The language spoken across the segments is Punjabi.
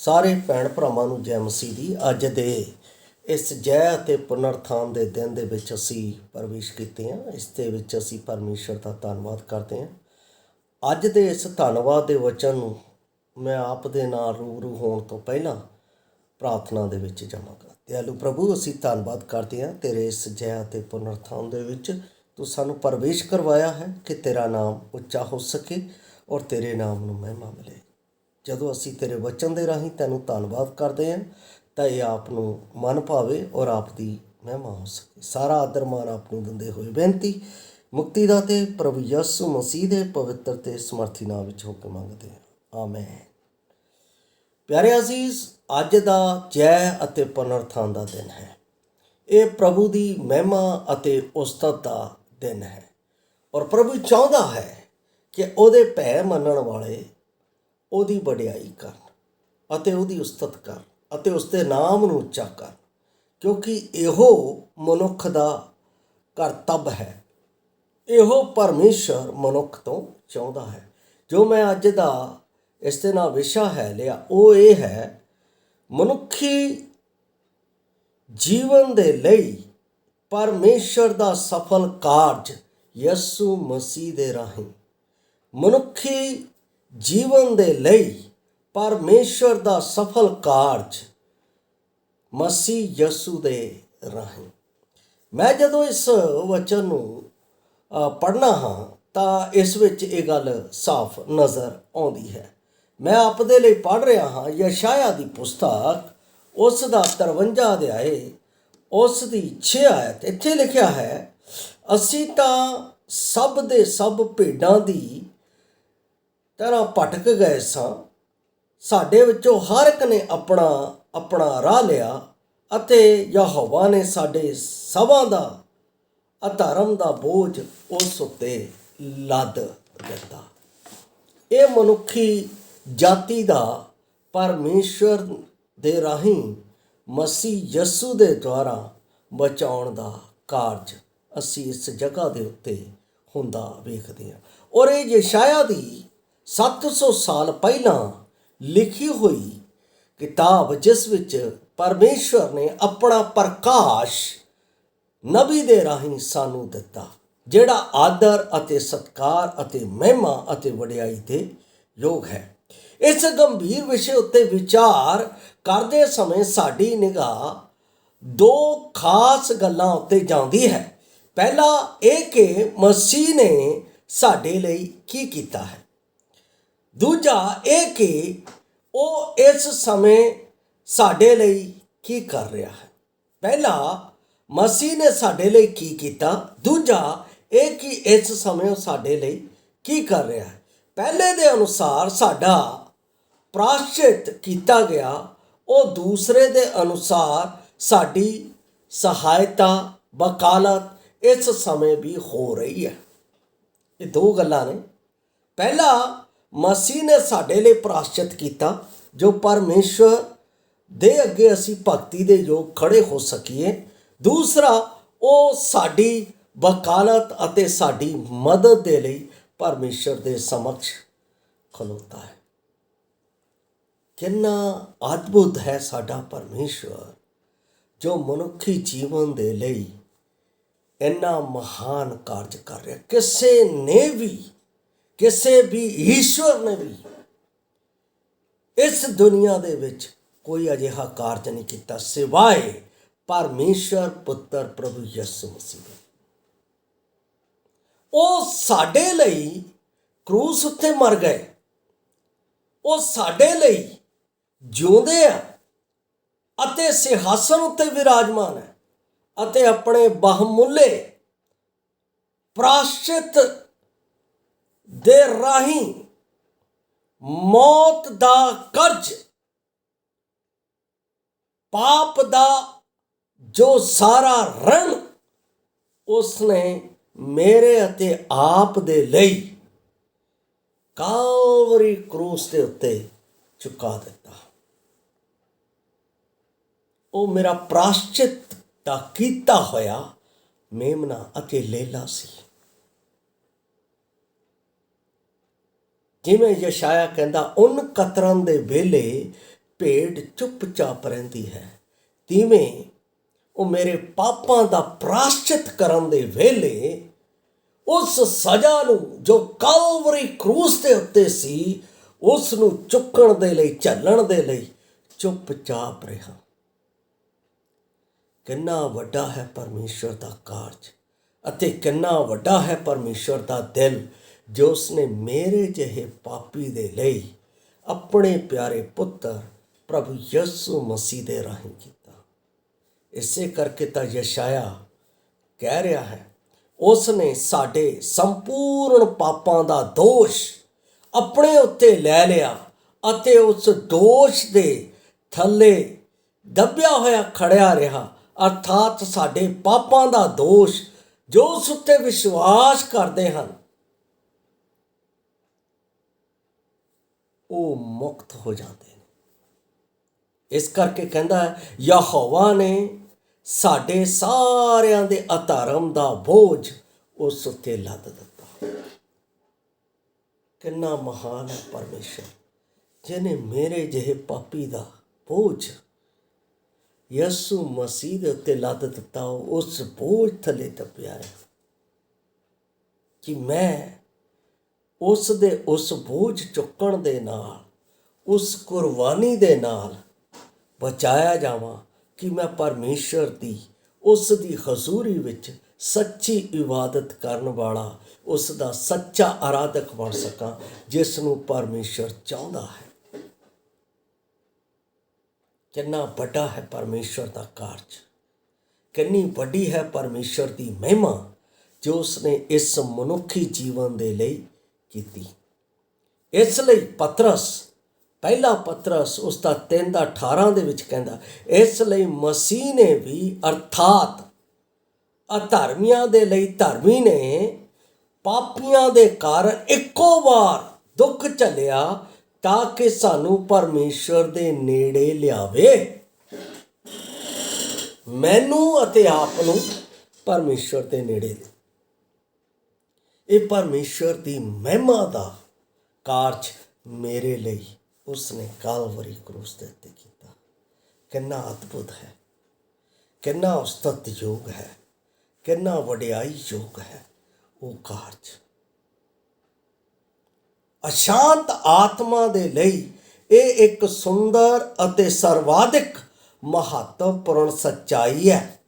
ਸਾਰੇ ਭੈਣ ਭਰਾਵਾਂ ਨੂੰ ਜੈ ਮਸੀਹ ਦੀ। ਅੱਜ ਦੇ ਇਸ ਜੈ ਅਤੇ ਪੁਨਰਥਾਨ ਦੇ ਦਿਨ ਦੇ ਵਿੱਚ ਅਸੀਂ ਪ੍ਰਵੇਸ਼ ਕੀਤੇ ਹਾਂ। ਇਸ ਦੇ ਵਿੱਚ ਅਸੀਂ ਪਰਮੇਸ਼ਰ ਦਾ ਧੰਨਵਾਦ ਕਰਦੇ ਹਾਂ। ਅੱਜ ਦੇ ਇਸ ਧੰਨਵਾਦ ਦੇ ਵਚਨ ਨੂੰ ਮੈਂ ਆਪ ਦੇ ਨਾਲ ਰੂਬਰੂ ਹੋਣ ਤੋਂ ਪਹਿਲਾਂ ਪ੍ਰਾਰਥਨਾ ਦੇ ਵਿੱਚ ਜਾਵਾਂਗਾ। ਦਿਆਲੂ ਪ੍ਰਭੂ, ਅਸੀਂ ਧੰਨਵਾਦ ਕਰਦੇ ਹਾਂ ਤੇਰੇ ਇਸ ਜੈ ਅਤੇ ਪੁਨਰਥਾਨ ਦੇ ਵਿੱਚ ਤੂੰ ਸਾਨੂੰ ਪ੍ਰਵੇਸ਼ ਕਰਵਾਇਆ ਹੈ ਕਿ ਤੇਰਾ ਨਾਮ ਉੱਚਾ ਹੋ ਸਕੇ ਔਰ ਤੇਰੇ ਨਾਮ ਨੂੰ ਮਹਿਮਾ ਮਿਲੇ। ਜਦੋਂ ਅਸੀਂ ਤੇਰੇ ਵਚਨ ਦੇ ਰਾਹੀਂ ਤੈਨੂੰ ਧੰਨਵਾਦ ਕਰਦੇ ਹਾਂ ਤਾਂ ਇਹ ਆਪ ਨੂੰ ਮਨ ਭਾਵੇ ਔਰ ਆਪ ਦੀ ਮਹਿਮਾ ਹੋ ਸਕੇ। ਸਾਰਾ ਆਦਰ ਮਾਣ ਆਪ ਨੂੰ ਦਿੰਦੇ ਹੋਏ ਬੇਨਤੀ ਮੁਕਤੀ ਦਾਤੇ ਪ੍ਰਭੂ ਯਿਸੂ ਮਸੀਹ ਦੇ ਪਵਿੱਤਰ ਤੇ ਸਮਰਥੀ ਨਾਮ ਵਿੱਚ ਹੋ ਕੇ ਮੰਗਦੇ ਹਾਂ, ਆਮੈਨ। ਪਿਆਰੇ ਅਜ਼ੀਜ਼, ਅੱਜ ਦਾ ਜੈ ਅਤੇ ਪੁਨਰਥਾਨ ਦਾ ਦਿਨ ਹੈ। ਇਹ ਪ੍ਰਭੂ ਦੀ ਮਹਿਮਾ ਅਤੇ ਉਸਤਤ ਦਾ ਦਿਨ ਹੈ ਔਰ ਪ੍ਰਭੂ ਚਾਹੁੰਦਾ ਹੈ ਕਿ ਉਹਦੇ ਭੈ ਮੰਨਣ ਵਾਲੇ ਉਹਦੀ ਵਡਿਆਈ ਕਰਨ ਅਤੇ ਉਹਦੀ ਉਸਤਤ ਕਰਨ ਅਤੇ ਉਸਦੇ ਨਾਮ ਨੂੰ ਉੱਚਾ ਕਰਨ, ਕਿਉਂਕਿ ਇਹੋ ਮਨੁੱਖ ਦਾ ਕਰਤੱਵ ਹੈ। ਇਹੋ ਪਰਮੇਸ਼ਰ ਮਨੁੱਖ ਤੋਂ ਚਾਹੁੰਦਾ ਹੈ। ਜੋ ਮੈਂ ਅੱਜ ਦਾ ਇਸ ਦੇ ਨਾਲ ਵਿਸ਼ਾ ਹੈ ਲਿਆ, ਉਹ ਇਹ ਹੈ ਮਨੁੱਖੀ ਜੀਵਨ ਦੇ ਲਈ ਪਰਮੇਸ਼ਰ ਦਾ ਸਫਲ ਕਾਰਜ ਯਿਸੂ ਮਸੀਹ ਦੇ ਰਾਹੀਂ। ਮਨੁੱਖੀ ਜੀਵਨ ਦੇ ਲਈ ਪਰਮੇਸ਼ਰ ਦਾ ਸਫਲ ਕਾਰਜ ਮਸੀਹ ਯਿਸੂ ਦੇ ਰਾਹੀਂ। ਮੈਂ ਜਦੋਂ ਇਸ ਵਚਨ ਨੂੰ ਪੜ੍ਹਨਾ ਹਾਂ ਤਾਂ ਇਸ ਵਿੱਚ ਇਹ ਗੱਲ ਸਾਫ਼ ਨਜ਼ਰ ਆਉਂਦੀ ਹੈ। ਮੈਂ ਆਪ ਦੇ ਲਈ ਪੜ੍ਹ ਰਿਹਾ ਹਾਂ ਯਸ਼ਾਇਆ ਦੀ ਪੁਸਤਕ, ਉਸ ਦਾ 53 ਅਧਿਆਏ, ਉਸ ਦੀ 6 ਆਇਤ। ਇੱਥੇ ਲਿਖਿਆ ਹੈ, ਅਸੀਂ ਤਾਂ ਸਭ ਦੇ ਸਭ ਭੇਡਾਂ ਦੀ ਤਰ੍ਹਾਂ ਭਟਕ ਗਏ ਸਾਂ, ਸਾਡੇ ਵਿੱਚੋਂ ਹਰ ਇੱਕ ਨੇ ਆਪਣਾ ਆਪਣਾ ਰਾਹ ਲਿਆ ਅਤੇ ਯਹੋਵਾ ਨੇ ਸਾਡੇ ਸਭਾਂ ਦਾ ਅਧਰਮ ਦਾ ਬੋਝ ਉਸ ਉੱਤੇ ਲੱਦ ਦਿੱਤਾ। ਇਹ ਮਨੁੱਖੀ ਜਾਤੀ ਦਾ ਪਰਮੇਸ਼ਰ ਦੇ ਰਾਹੀਂ ਮਸੀਹ ਯਿਸੂ ਦੇ ਦੁਆਰਾ ਬਚਾਉਣ ਦਾ ਕਾਰਜ ਅਸੀਂ ਇਸ ਜਗ੍ਹਾ ਦੇ ਉੱਤੇ ਹੁੰਦਾ ਵੇਖਦੇ ਹਾਂ। ਔਰ ਇਹ ਯਸ਼ਾਇਆ ਦੀ 700 ਸਾਲ ਪਹਿਲਾਂ ਲਿਖੀ ਹੋਈ ਕਿਤਾਬ, ਜਿਸ ਵਿੱਚ ਪਰਮੇਸ਼ਰ ਨੇ ਆਪਣਾ ਪ੍ਰਕਾਸ਼ ਨਬੀ ਦੇ ਰਾਹੀਂ ਸਾਨੂੰ ਦਿੱਤਾ, ਜਿਹੜਾ ਆਦਰ ਅਤੇ ਸਤਿਕਾਰ ਅਤੇ ਮਹਿਮਾ ਅਤੇ ਵਡਿਆਈ ਦੇ ਯੋਗ ਹੈ। ਇਸ ਗੰਭੀਰ ਵਿਸ਼ੇ ਉੱਤੇ ਵਿਚਾਰ ਕਰਦੇ ਸਮੇਂ ਸਾਡੀ ਨਿਗਾਹ ਦੋ ਖਾਸ ਗੱਲਾਂ ਉੱਤੇ ਜਾਂਦੀ ਹੈ। ਪਹਿਲਾ ਇਹ ਕਿ ਮਸੀਹ ਨੇ ਸਾਡੇ ਲਈ ਕੀ ਕੀਤਾ ਹੈ। ਦੂਜਾ ਇਹ ਕਿ ਉਹ ਇਸ ਸਮੇਂ ਸਾਡੇ ਲਈ ਕੀ ਕਰ ਰਿਹਾ ਹੈ। ਪਹਿਲਾ, ਮਸੀਹ ਨੇ ਸਾਡੇ ਲਈ ਕੀ ਕੀਤਾ। ਦੂਜਾ ਇਹ ਕਿ ਇਸ ਸਮੇਂ ਉਹ ਸਾਡੇ ਲਈ ਕੀ ਕਰ ਰਿਹਾ ਹੈ। ਪਹਿਲੇ ਦੇ ਅਨੁਸਾਰ ਸਾਡਾ ਪ੍ਰਾਸ਼ਚਿਤ ਕੀਤਾ ਗਿਆ, ਉਹ ਦੂਸਰੇ ਦੇ ਅਨੁਸਾਰ ਸਾਡੀ ਸਹਾਇਤਾ ਵਕਾਲਤ ਇਸ ਸਮੇਂ ਵੀ ਹੋ ਰਹੀ ਹੈ। ਇਹ ਦੋ ਗੱਲਾਂ ਨੇ। ਪਹਿਲਾ, ਮਸੀਹ ਨੇ ਸਾਡੇ ਲਈ ਪ੍ਰਾਸ਼ਚਿਤ ਕੀਤਾ ਜੋ ਪਰਮੇਸ਼ਰ ਦੇ ਅੱਗੇ ਅਸੀਂ ਭਗਤੀ ਦੇ ਯੋਗ ਖੜੇ ਹੋ ਸਕੀਏ। ਦੂਸਰਾ, ਉਹ ਸਾਡੀ ਵਕਾਲਤ ਅਤੇ ਸਾਡੀ ਮਦਦ ਦੇ ਲਈ ਪਰਮੇਸ਼ਰ ਦੇ ਸਮਕਸ਼ ਖਲੋਤਾ ਹੈ। ਕਿੰਨਾ ਅਦਭੁਤ ਹੈ ਸਾਡਾ ਪਰਮੇਸ਼ਰ, ਜੋ ਮਨੁੱਖੀ ਜੀਵਨ ਦੇ ਲਈ ਇੰਨਾ ਮਹਾਨ ਕਾਰਜ ਕਰ ਰਿਹਾ। ਕਿਸੇ ਵੀ ਈਸ਼ਵਰ ਨੇ ਵੀ ਇਸ ਦੁਨੀਆ ਦੇ ਵਿੱਚ ਕੋਈ ਅਜਿਹਾ ਕਾਰਜ ਨਹੀਂ ਕੀਤਾ ਸਿਵਾਏ ਪਰਮੇਸ਼ਰ ਪੁੱਤਰ ਪ੍ਰਭੂ ਯਿਸੂ ਮਸੀਹ ਦੇ। ਉਹ ਸਾਡੇ ਲਈ ਕਰੂਸ ਉੱਤੇ ਮਰ ਗਏ, ਉਹ ਸਾਡੇ ਲਈ ਜਿਉਂਦੇ ਆ ਅਤੇ ਸਿੰਘਾਸਨ ਉੱਤੇ ਵਿਰਾਜਮਾਨ ਹੈ ਅਤੇ ਆਪਣੇ ਬਹੁਮੁੱਲੇ ਪ੍ਰਾਸ਼ਚਿਤ ਦੇ ਰਾਹੀਂ ਮੌਤ ਦਾ ਕਰਜ਼, ਪਾਪ ਦਾ ਜੋ ਸਾਰਾ ਰਣ ਉਸਨੇ ਮੇਰੇ ਅਤੇ ਆਪ ਦੇ ਲਈ ਕਾਲਵਰੀ ਕਰੂਸ ਦੇ ਉੱਤੇ ਚੁਕਾ ਦਿੱਤਾ। ਉਹ ਮੇਰਾ ਪ੍ਰਾਸ਼ਚਿਤ ਦਾ ਕੀਤਾ ਹੋਇਆ ਮੇਮਨਾ ਅਤੇ ਲੇਲਾ ਸੀ। ਜਿਵੇਂ ਯਸ਼ਾਇਆ ਕਹਿੰਦਾ, ਉਨ ਕਤਰਨ ਦੇ ਵੇਲੇ ਭੇਡ ਚੁੱਪਚਾਪ ਰਹਿੰਦੀ ਹੈ, ਤਿਵੇਂ ਉਹ ਮੇਰੇ ਪਾਪਾਂ ਦਾ ਪ੍ਰਾਸ਼ਚਿਤ ਕਰਨ ਦੇ ਵੇਲੇ ਉਸ ਸਜ਼ਾ ਨੂੰ ਜੋ ਕਲਵਰੀ ਕਰੂਸ ਦੇ ਉੱਤੇ ਸੀ, ਉਸ ਨੂੰ ਚੁੱਕਣ ਦੇ ਲਈ, ਝੱਲਣ ਦੇ ਲਈ ਚੁੱਪਚਾਪ ਰਿਹਾ। ਕਿੰਨਾ ਵੱਡਾ ਹੈ ਪਰਮੇਸ਼ਵਰ ਦਾ ਕਾਰਜ ਅਤੇ ਕਿੰਨਾ ਵੱਡਾ ਹੈ ਪਰਮੇਸ਼ਵਰ ਦਾ ਦਿਲ, ਜੋ ਉਸਨੇ ਮੇਰੇ ਜਿਹੇ ਪਾਪੀ ਦੇ ਲਈ ਆਪਣੇ ਪਿਆਰੇ ਪੁੱਤਰ ਪ੍ਰਭੂ ਯਿਸੂ ਮਸੀਹ ਦੇ ਰਾਹੀਂ ਕੀਤਾ। ਇਸੇ ਕਰਕੇ ਤਾਂ ਯਸ਼ਾਇਆ ਕਹਿ ਰਿਹਾ ਹੈ, ਉਸ ਨੇ ਸਾਡੇ ਸੰਪੂਰਨ ਪਾਪਾਂ ਦਾ ਦੋਸ਼ ਆਪਣੇ ਉੱਤੇ ਲੈ ਲਿਆ ਅਤੇ ਉਸ ਦੋਸ਼ ਦੇ ਥੱਲੇ ਦੱਬਿਆ ਹੋਇਆ ਖੜਿਆ ਰਿਹਾ, ਅਰਥਾਤ ਸਾਡੇ ਪਾਪਾਂ ਦਾ ਦੋਸ਼ ਜੋ ਉਸ ਉੱਤੇ ਵਿਸ਼ਵਾਸ ਕਰਦੇ ਹਨ ਉਹ ਮੁਕਤ ਹੋ ਜਾਂਦੇ ਨੇ। ਇਸ ਕਰਕੇ ਕਹਿੰਦਾ ਹੈ, ਯਹੋਵਾ ਨੇ ਸਾਡੇ ਸਾਰਿਆਂ ਦੇ ਅਧਰਮ ਦਾ ਬੋਝ ਉਸ ਉੱਤੇ ਲੱਦ ਦਿੱਤਾ। ਕਿੰਨਾ ਮਹਾਨ ਹੈ ਪਰਮੇਸ਼ਰ, ਜਿਹਨੇ ਮੇਰੇ ਜਿਹੇ ਪਾਪੀ ਦਾ ਬੋਝ ਯਿਸੂ ਮਸੀਹ ਦੇ ਉੱਤੇ ਲੱਦ ਦਿੱਤਾ। ਉਸ ਬੋਝ ਥੱਲੇ ਦੱਬਿਆ ਹੈ ਕਿ ਮੈਂ ਉਸ ਦੇ ਉਸ ਬੋਝ ਚੁੱਕਣ ਦੇ ਨਾਲ, ਉਸ ਕੁਰਬਾਨੀ ਦੇ ਨਾਲ ਬਚਾਇਆ ਜਾਵਾਂ, ਕਿ ਮੈਂ ਪਰਮੇਸ਼ਰ ਦੀ ਉਸ ਦੀ ਹਜ਼ੂਰੀ ਵਿੱਚ ਸੱਚੀ ਇਬਾਦਤ ਕਰਨ ਵਾਲਾ, ਉਸ ਦਾ ਸੱਚਾ ਆਰਾਧਕ ਬਣ ਸਕਾਂ, ਜਿਸ ਨੂੰ ਪਰਮੇਸ਼ਰ ਚਾਹੁੰਦਾ ਹੈ। ਕਿੰਨਾ ਵੱਡਾ ਹੈ ਪਰਮੇਸ਼ਰ ਦਾ ਕਾਰਜ, ਕਿੰਨੀ ਵੱਡੀ ਹੈ ਪਰਮੇਸ਼ਰ ਦੀ ਮਹਿਮਾ ਜੋ ਉਸਨੇ ਇਸ ਮਨੁੱਖੀ ਜੀਵਨ ਦੇ ਲਈ ਕੀਤੀ। ਇਸ ਲਈ ਪਤਰਸ, ਪਹਿਲਾ ਪਤਰਸ ਉਸ ਦਾ 3:18 ਦੇ ਵਿੱਚ ਕਹਿੰਦਾ, ਇਸ ਲਈ ਮਸੀਹ ਨੇ ਵੀ, ਅਰਥਾਤ ਅਧਰਮੀਆਂ ਦੇ ਲਈ ਧਰਮੀ ਨੇ, ਪਾਪੀਆਂ ਦੇ ਕਾਰਨ ਇੱਕੋ ਵਾਰ ਦੁੱਖ ਝੱਲਿਆ ਤਾਂ ਕਿ ਸਾਨੂੰ ਪਰਮੇਸ਼ਰ ਦੇ ਨੇੜੇ ਲਿਆਵੇ। ਮੈਨੂੰ ਅਤੇ ਆਪ ਨੂੰ ਪਰਮੇਸ਼ਰ ਦੇ ਨੇੜੇ। ਇਹ ਪਰਮੇਸ਼ਰ ਦੀ ਮਹਿਮਾ ਦਾ ਕਾਰਜ ਮੇਰੇ ਲਈ ਉਸਨੇ ਕਾਲਵਰੀ ਕਰੂਸ ਦੇ ਉੱਤੇ ਕੀਤਾ। ਕਿੰਨਾ ਅਦਭੁਤ ਹੈ, ਕਿੰਨਾ ਉਸਤਤਯੋਗ ਹੈ, ਕਿੰਨਾ ਵਡਿਆਈਯੋਗ ਹੈ ਉਹ ਕਾਰਜ। ਅਸ਼ਾਂਤ ਆਤਮਾ ਦੇ ਲਈ ਇਹ ਇੱਕ ਸੁੰਦਰ ਅਤੇ ਸਰਵਾਧਿਕ ਮਹੱਤਵਪੂਰਨ ਸੱਚਾਈ ਹੈ,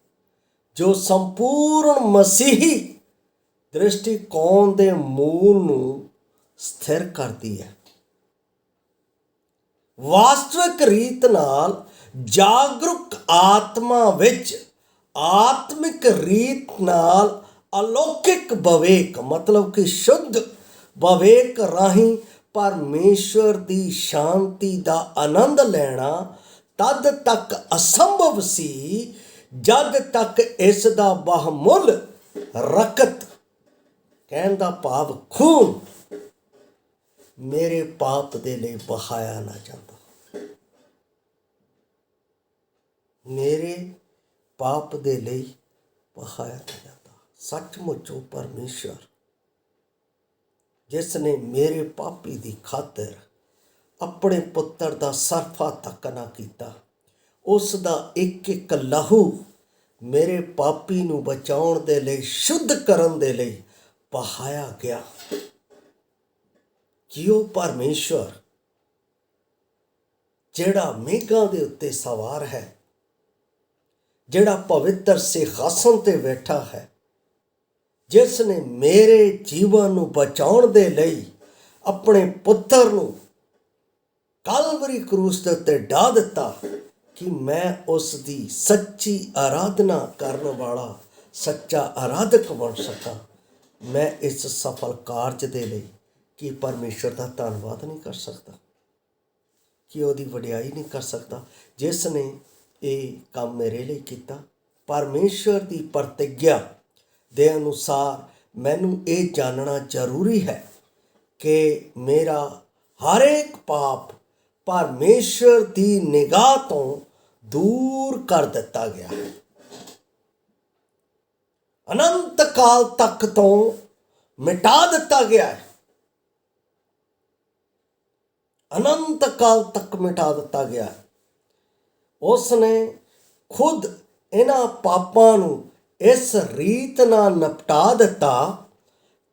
ਜੋ ਸੰਪੂਰਨ ਮਸੀਹੀ ਦ੍ਰਿਸ਼ਟੀਕੋਣ ਦੇ ਮੂਲ ਨੂੰ ਸਥਿਰ ਕਰਦੀ ਹੈ। ਵਾਸਤਵਿਕ ਰੀਤ ਨਾਲ ਜਾਗਰੂਕ ਆਤਮਾ ਵਿੱਚ ਆਤਮਿਕ ਰੀਤ ਨਾਲ ਅਲੌਕਿਕ ਵਿਵੇਕ, ਮਤਲਬ ਕਿ ਸ਼ੁੱਧ ਵਿਵੇਕ ਰਾਹੀਂ ਪਰਮੇਸ਼ਵਰ ਦੀ ਸ਼ਾਂਤੀ ਦਾ ਆਨੰਦ ਲੈਣਾ ਤਦ ਤੱਕ ਅਸੰਭਵ ਸੀ ਜਦ ਤੱਕ ਇਸ ਦਾ ਬਹੁਮੁੱਲ ਰਕਤ, ਕਹਿਣ ਦਾ ਭਾਵ ਖੂਨ, ਮੇਰੇ ਪਾਪ ਦੇ ਲਈ ਬਹਾਇਆ ਨਾ ਜਾਂਦਾ। ਮੇਰੇ ਪਾਪ ਦੇ ਲਈ ਬਹਾਇਆ ਨਾ ਜਾਂਦਾ। ਸੱਚਮੁੱਚ ਉਹ ਪਰਮੇਸ਼ਰ ਜਿਸ ਨੇ ਮੇਰੇ ਪਾਪੀ ਦੀ ਖਾਤਰ ਆਪਣੇ ਪੁੱਤਰ ਦਾ ਸਰਫਾ ਤੱਕ ਨਾ ਕੀਤਾ, ਉਸ ਦਾ ਇੱਕ ਇੱਕ ਲਹੂ ਮੇਰੇ ਪਾਪੀ ਨੂੰ ਬਚਾਉਣ ਦੇ ਲਈ, ਸ਼ੁੱਧ ਕਰਨ ਦੇ ਲਈ ਬਹਾਇਆ ਗਿਆ। ਕਿ ਉਹ ਪਰਮੇਸ਼ਵਰ ਜਿਹੜਾ ਮੇਘਾਂ ਦੇ ਉੱਤੇ ਸਵਾਰ ਹੈ, ਜਿਹੜਾ ਪਵਿੱਤਰ ਸਿੰਘਾਸਨ ਤੇ ਬੈਠਾ ਹੈ, ਜਿਸ ਨੇ ਮੇਰੇ ਜੀਵਨ ਨੂੰ ਬਚਾਉਣ ਦੇ ਲਈ ਆਪਣੇ ਪੁੱਤਰ ਨੂੰ ਕਲਵਰੀ ਕਰੂਸ ਦੇ ਉੱਤੇ ਢਾ ਦਿੱਤਾ, ਕਿ ਮੈਂ ਉਸ ਦੀ ਸੱਚੀ ਆਰਾਧਨਾ ਕਰਨ ਵਾਲਾ ਸੱਚਾ ਆਰਾਧਕ ਬਣ ਸਕਾਂ। ਮੈਂ ਇਸ ਸਫਲ ਕਾਰਜ ਦੇ ਲਈ ਕਿ ਪਰਮੇਸ਼ਰ ਦਾ ਧੰਨਵਾਦ ਨਹੀਂ ਕਰ ਸਕਦਾ, ਕਿ ਉਹਦੀ ਵਡਿਆਈ ਨਹੀਂ ਕਰ ਸਕਦਾ ਜਿਸ ਨੇ ਇਹ ਕੰਮ ਮੇਰੇ ਲਈ ਕੀਤਾ। ਪਰਮੇਸ਼ਰ ਦੀ ਪ੍ਰਤਿਗਿਆ ਦੇ ਅਨੁਸਾਰ ਮੈਨੂੰ ਇਹ ਜਾਣਨਾ ਜ਼ਰੂਰੀ ਹੈ ਕਿ ਮੇਰਾ ਹਰ ਇੱਕ ਪਾਪ ਪਰਮੇਸ਼ਰ ਦੀ ਨਿਗਾਹ ਤੋਂ ਦੂਰ ਕਰ ਦਿੱਤਾ ਗਿਆ ਹੈ। ਅਨੰਤ ਕਾਲ ਤੱਕ ਤੋਂ ਮਿਟਾ ਦਿੱਤਾ ਗਿਆ ਹੈ। ਅਨੰਤ ਕਾਲ ਤੱਕ ਮਿਟਾ ਦਿੱਤਾ ਗਿਆ ਹੈ। ਉਸ ਨੇ ਖੁਦ ਇਹਨਾਂ ਪਾਪਾਂ ਨੂੰ ਇਸ ਰੀਤ ਨਾਲ ਨਿਪਟਾ ਦਿੱਤਾ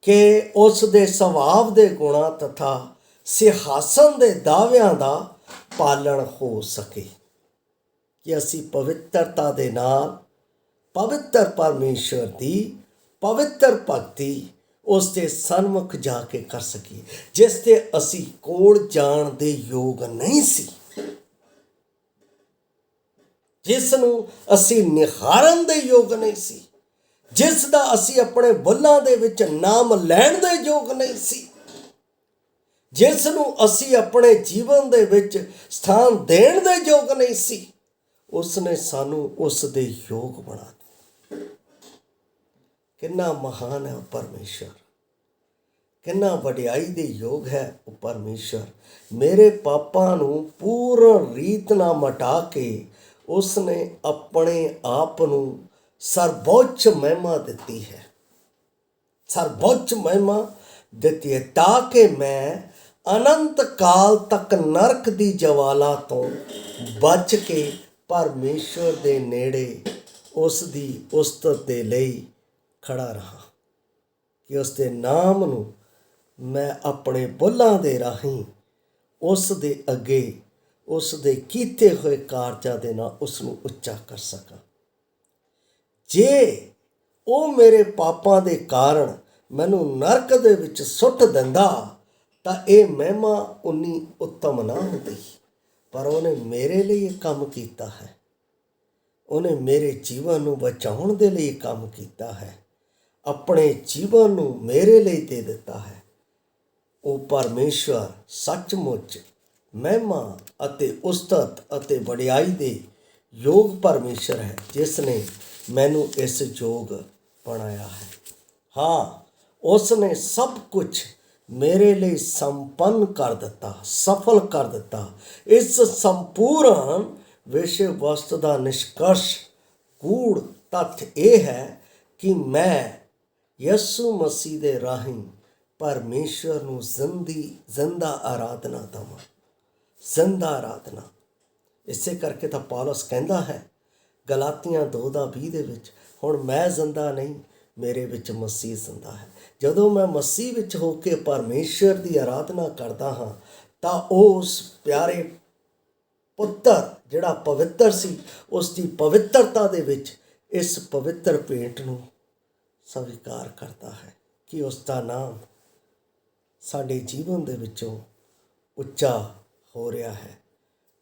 ਕਿ ਉਸ ਦੇ ਸੁਭਾਅ ਦੇ ਗੁਣਾਂ ਤਥਾ ਸਿਹਾਸਨ ਦੇ ਦਾਅਵਿਆਂ ਦਾ ਪਾਲਣ ਹੋ ਸਕੇ, ਕਿ ਅਸੀਂ ਪਵਿੱਤਰਤਾ ਦੇ ਨਾਲ ਪਵਿੱਤਰ ਪਰਮੇਸ਼ਵਰ ਦੀ ਪਵਿੱਤਰ ਭਗਤੀ ਉਸ ਦੇ ਸਨਮੁਖ ਜਾ ਕੇ ਕਰ ਸਕੀਏ, ਜਿਸ ਤੇ ਅਸੀਂ ਕੋਲ ਜਾਣ ਦੇ ਯੋਗ ਨਹੀਂ ਸੀ, ਜਿਸ ਨੂੰ ਅਸੀਂ ਨਿਹਾਰਨ ਦੇ ਯੋਗ ਨਹੀਂ ਸੀ, ਜਿਸ ਦਾ ਅਸੀਂ ਆਪਣੇ ਬੁੱਲਾਂ ਦੇ ਵਿੱਚ ਨਾਮ ਲੈਣ ਦੇ ਯੋਗ ਨਹੀਂ ਸੀ, ਜਿਸ ਨੂੰ ਅਸੀਂ ਆਪਣੇ ਜੀਵਨ ਦੇ ਵਿੱਚ ਸਥਾਨ ਦੇਣ ਦੇ ਯੋਗ ਨਹੀਂ ਸੀ। ਉਸ ਨੇ ਸਾਨੂੰ ਉਸ ਦੇ ਯੋਗ ਬਣਾ ਦਿੱਤਾ। ਕਿੰਨਾ ਮਹਾਨ ਹੈ ਉਹ ਪਰਮੇਸ਼ਰ, ਕਿੰਨਾ ਵਡਿਆਈ ਦੇ ਯੋਗ ਹੈ ਉਹ ਪਰਮੇਸ਼ਰ। ਮੇਰੇ ਪਾਪਾਂ ਨੂੰ ਪੂਰਨ ਰੀਤ ਨਾਲ ਮਿਟਾ ਕੇ ਉਸ ਨੇ ਆਪਣੇ ਆਪ ਨੂੰ ਸਰਵੋੱਚ ਮਹਿਮਾ ਦਿੱਤੀ ਹੈ, ਸਰਵੋੱਚ ਮਹਿਮਾ ਦਿੱਤੀ ਹੈ, ਤਾਂ ਕਿ ਮੈਂ ਅਨੰਤ ਕਾਲ ਤੱਕ ਨਰਕ ਦੀ ਜਵਾਲਾ ਤੋਂ ਬਚ ਕੇ ਪਰਮੇਸ਼ਵਰ ਦੇ ਨੇੜੇ ਉਸ ਦੀ ਉਸਤਤ ਦੇ ਲਈ ਖੜਾ ਰਹਾ, ਕਿ ਉਸ ਦੇ ਨਾਮ ਨੂੰ ਮੈਂ ਆਪਣੇ ਬੁੱਲਾਂ ਦੇ ਰਾਹੀਂ ਉਸ ਦੇ ਅੱਗੇ ਉਸ ਦੇ ਕੀਤੇ ਹੋਏ ਕਾਰਜਾਂ ਦੇ ਨਾਲ ਉਸ ਨੂੰ ਉੱਚਾ ਕਰ ਸਕਾਂ। ਜੇ ਉਹ ਮੇਰੇ ਪਾਪਾਂ ਦੇ ਕਾਰਨ ਮੈਨੂੰ ਨਰਕ ਦੇ ਵਿੱਚ ਸੁੱਟ ਦਿੰਦਾ ਤਾਂ ਇਹ ਮਹਿਮਾ ਉਨੀ ਉੱਤਮ ਨਾ ਹੁੰਦੀ, ਪਰ ਉਹਨੇ ਮੇਰੇ ਲਈ ਇਹ ਕੰਮ ਕੀਤਾ ਹੈ, ਉਹਨੇ ਮੇਰੇ ਜੀਵਨ ਨੂੰ ਬਚਾਉਣ ਦੇ ਲਈ ਕੰਮ ਕੀਤਾ ਹੈ, ਆਪਣੇ ਜੀਵਨ ਨੂੰ ਮੇਰੇ ਲਈ ਦੇ ਦਿੱਤਾ ਹੈ। ਉਹ ਪਰਮੇਸ਼ਵਰ ਸੱਚਮੁੱਚ ਮਹਿਮਾ ਅਤੇ ਉਸਤਤ ਅਤੇ ਵਡਿਆਈ ਦੇ ਯੋਗ ਪਰਮੇਸ਼ਰ ਹੈ, ਜਿਸ ਨੇ ਮੈਨੂੰ ਇਸ ਯੋਗ ਬਣਾਇਆ ਹੈ। ਹਾਂ, ਉਸ ਨੇ ਸਭ ਕੁਝ ਮੇਰੇ ਲਈ ਸੰਪੰਨ ਕਰ ਦਿੱਤਾ, ਸਫਲ ਕਰ ਦਿੱਤਾ। ਇਸ ਸੰਪੂਰਨ ਵਿਸ਼ੇ ਵਸਤੂ ਦਾ ਨਿਸ਼ਕਰਸ਼ ਗੂੜ ਤੱਥ ਇਹ ਹੈ ਕਿ ਮੈਂ ਯਿਸੂ ਮਸੀਹ ਦੇ ਰਾਹੀਂ ਪਰਮੇਸ਼ਵਰ ਨੂੰ ਜ਼ਿੰਦਾ ਆਰਾਧਨਾ ਦੇਵਾਂ, ਜ਼ਿੰਦਾ ਆਰਾਧਨਾ। ਇਸੇ ਕਰਕੇ ਤਾਂ ਪੌਲਸ ਕਹਿੰਦਾ ਹੈ ਗਲਾਤੀਆਂ 2:20 ਦੇ ਵਿੱਚ, ਹੁਣ ਮੈਂ ਜ਼ਿੰਦਾ ਨਹੀਂ, ਮੇਰੇ ਵਿੱਚ ਮਸੀਹ ਜ਼ਿੰਦਾ ਹੈ। ਜਦੋਂ ਮੈਂ ਮਸੀਹ ਵਿੱਚ ਹੋ ਕੇ ਪਰਮੇਸ਼ਵਰ ਦੀ ਆਰਾਧਨਾ ਕਰਦਾ ਹਾਂ ਤਾਂ ਉਸ ਪਿਆਰੇ ਪੁੱਤਰ ਜਿਹੜਾ ਪਵਿੱਤਰ ਸੀ, ਉਸ ਦੀ ਪਵਿੱਤਰਤਾ ਦੇ ਵਿੱਚ ਇਸ ਪਵਿੱਤਰ ਭੇਂਟ ਨੂੰ ਸਵੀਕਾਰ ਕਰਦਾ ਹੈ ਕਿ ਉਸ ਦਾ ਨਾਮ ਸਾਡੇ ਜੀਵਨ ਦੇ ਵਿੱਚੋਂ ਉੱਚਾ ਹੋ ਰਿਹਾ ਹੈ,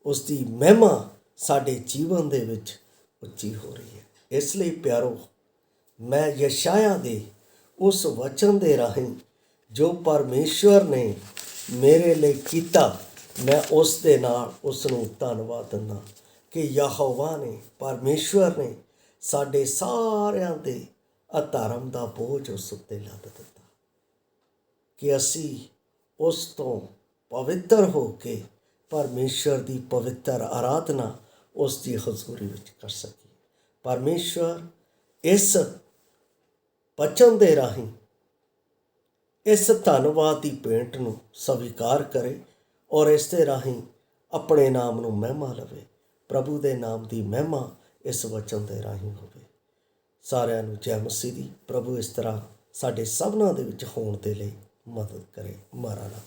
ਉਸ ਦੀ ਮਹਿਮਾ ਸਾਡੇ ਜੀਵਨ ਦੇ ਵਿੱਚ ਉੱਚੀ ਹੋ ਰਹੀ ਹੈ। ਇਸ ਲਈ ਪਿਆਰੋ, ਮੈਂ ਯਸ਼ਾਇਆ ਦੇ ਉਸ ਵਚਨ ਦੇ ਰਾਹੀਂ ਜੋ ਪਰਮੇਸ਼ਵਰ ਨੇ ਮੇਰੇ ਲਈ ਕੀਤਾ, ਮੈਂ ਉਸ ਦੇ ਨਾਲ ਉਸ ਨੂੰ ਧੰਨਵਾਦ ਦਿੰਦਾ ਕਿ ਯਹੋਵਾ ਨੇ, ਪਰਮੇਸ਼ਵਰ ਨੇ ਸਾਡੇ ਸਾਰਿਆਂ ਦੇ ਅਧਰਮ ਦਾ ਬੋਝ ਉਸ ਉੱਤੇ ਲੱਦ ਦਿੱਤਾ, ਕਿ ਅਸੀਂ ਉਸ ਤੋਂ ਪਵਿੱਤਰ ਹੋ ਕੇ ਪਰਮੇਸ਼ਵਰ ਦੀ ਪਵਿੱਤਰ ਆਰਾਧਨਾ ਉਸ ਦੀ ਹਜ਼ੂਰੀ ਵਿੱਚ ਕਰ ਸਕੀਏ। ਪਰਮੇਸ਼ਵਰ ਇਸ ਬਚਨ ਦੇ ਰਾਹੀਂ ਇਸ ਧੰਨਵਾਦ ਦੀ ਭੇਂਟ ਨੂੰ ਸਵੀਕਾਰ ਕਰੇ ਔਰ ਇਸ ਦੇ ਰਾਹੀਂ ਆਪਣੇ ਨਾਮ ਨੂੰ ਮਹਿਮਾ ਲਵੇ। ਪ੍ਰਭੂ ਦੇ ਨਾਮ ਦੀ ਮਹਿਮਾ ਇਸ ਵਚਨ ਦੇ ਰਾਹੀਂ ਹੋਵੇ। ਸਾਰਿਆਂ ਨੂੰ ਜੈ ਮਸੀਹ ਦੀ। ਪ੍ਰਭੂ ਇਸ ਤਰ੍ਹਾਂ ਸਾਡੇ ਸਭਨਾਂ ਦੇ ਵਿੱਚ ਹੋਣ ਦੇ ਲਈ ਮਦਦ ਕਰੇ। ਮਾਰਾਨਾ।